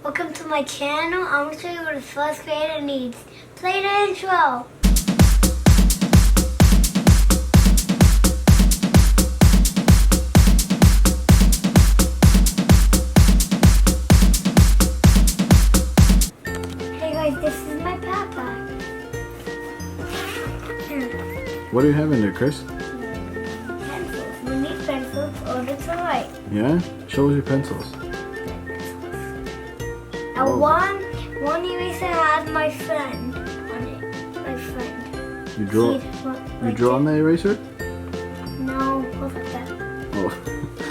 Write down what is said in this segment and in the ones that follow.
Welcome to my channel. I'm going to show you what a first grader needs. Play the intro. Hey guys, this is my backpack. What do you have in there, Chris? Pencils. We need pencils order to write. Yeah? Show us your pencils. And one eraser has my friend on it. My friend. You draw. You draw on the eraser? No, look at that. Oh.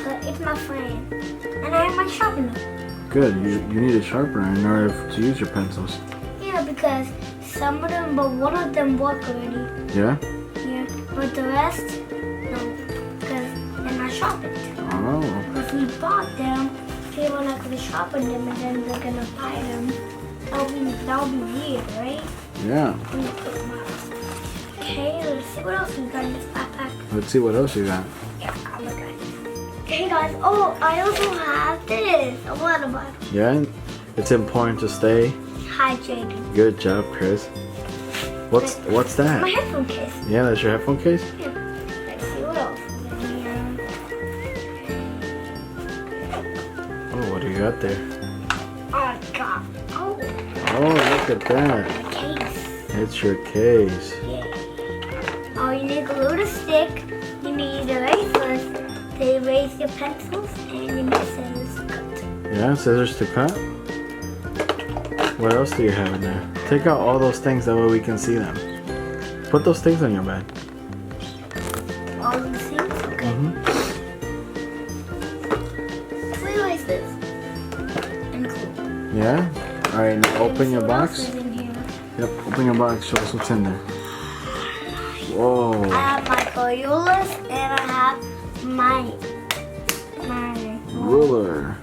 But it's my friend. And I have my sharpener. Good. You need a sharpener in order to use your pencils. Yeah, because some of them, but one of them work already. Yeah? Yeah, but the rest, no, because they're not sharpened. Oh. If we bought them, people are not going to sharpen them, and then they're going to buy them. That'll be weird, right? Yeah. Okay, let's see what else we got in this backpack. Let's see what else you got. Yeah, I'll look at it. Okay, guys. Oh, I also have this, a water bottle. Yeah? It's important to stay Hydrated. Good job, Chris. What's that? My headphone case. Yeah, that's your headphone case? Yeah. Let's see what else. Oh, what do you got there? Oh, God. Oh, Oh, look at that. the case. It's your case. Yeah. Oh, you need glue to stick. You need erasers to erase your pencils, and you need scissors to cut. Yeah, scissors to cut. What else do you have in there? Take out all those things, that way we can see them. Put those things on your bed. All these things? Okay. Three erasers. And glue. Yeah? Alright, now open your So what else box. is in here? Yep, open your box. Show us what's in there. Whoa. I have my Crayolas, and I have my Ruler.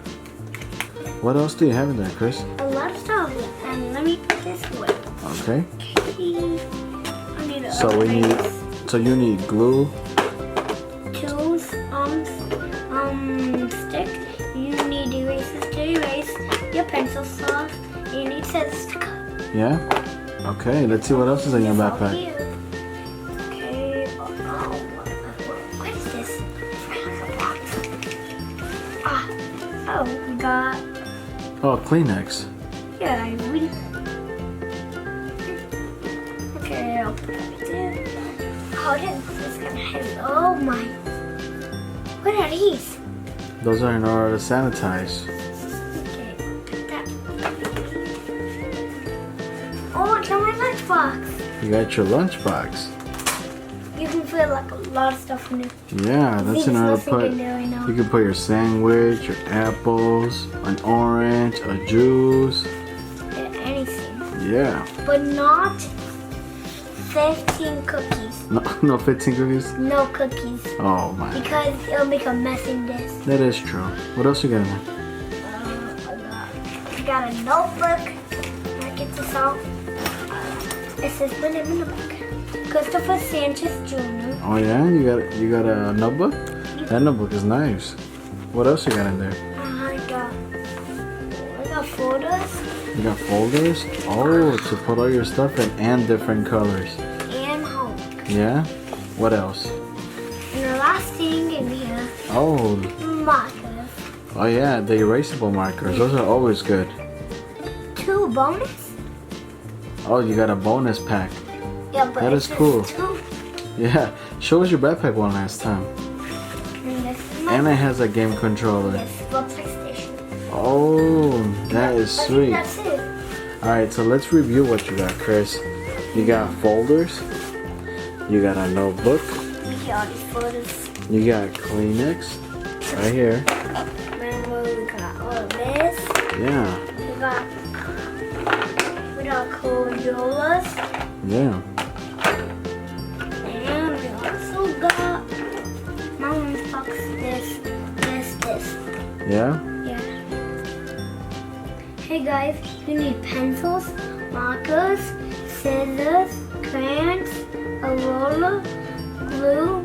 What else do you have in there, Chris? a lot of stuff. And let me put this away. Okay. I need a So you need glue. tools, stick. You need erasers to erase your pencil stuff. You need scissors to cut. Yeah? Okay, let's see what else is in your It's all backpack. here. Okay. What is this? Oh, we got. Oh, Kleenex. Yeah, okay, I'll put that there. Oh, this is kind of heavy. Oh my. What are these? Those are in order to sanitize. Okay, put that. Oh, it's on my lunchbox. You got your lunchbox. You can put like a lot of stuff in it. Yeah, that's in order to Nothing put. in there right now. You can put your sandwich, your apples, an orange, a juice. Anything. Yeah. But not 15 cookies. No 15 cookies? No cookies. Oh my. Because it'll make a mess in this. That is true. What else you got in there? I got a notebook. I get this out. It says my name in the back. Christopher Sanchez Jr. Oh yeah, you got a notebook? That notebook is nice. What else you got in there? I got folders You got folders? Oh, to put all your stuff in and different colors. and homework. Yeah? What else? And the last thing in here, Oh, markers. oh yeah, the erasable markers. Those are always good. 2 bonus? Oh, you got a bonus pack. Yeah, but That it is says cool. 2. Yeah, show us your backpack one last time. And this is my And it has a game controller. yes, for PlayStation. Oh, that is I think sweet. that's it. Alright, so let's review what you got, Chris. You got folders. You got a notebook. We got all these folders. You got Kleenex. Right here. Remember, we got all of this. Yeah. We got Crayolas. Yeah. And we also got my lunchbox. This. Yeah? Yeah. Hey guys, you need pencils, markers, scissors, crayons, a roller, glue,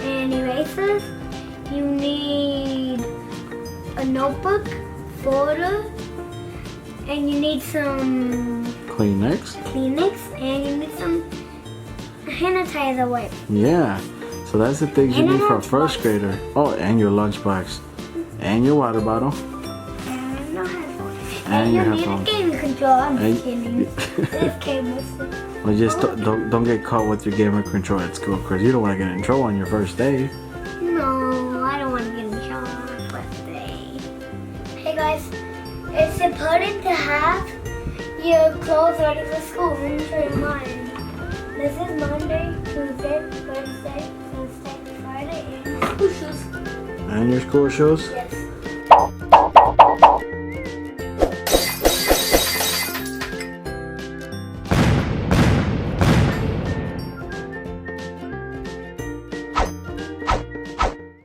and erasers. You need a notebook, folder, And you need some Kleenex. and you need some hand sanitizer wipe. Yeah. So that's the things you And a need for a lunchbox. first grader. Oh, and your lunchbox. And your water bottle. And no headphones. And you your need a headphones. gaming controller. I'm And- just kidding. This cable's Well, just don't get caught with your gamer control at school, Chris. You don't want to get in trouble on your first day. No, I don't want to get in trouble on my birthday. Hey guys, it's important to have your clothes ready for school. Let me show you mine. This is Monday, Tuesday, Wednesday, Thursday, Friday, and school shoes. And your school shoes? Yes.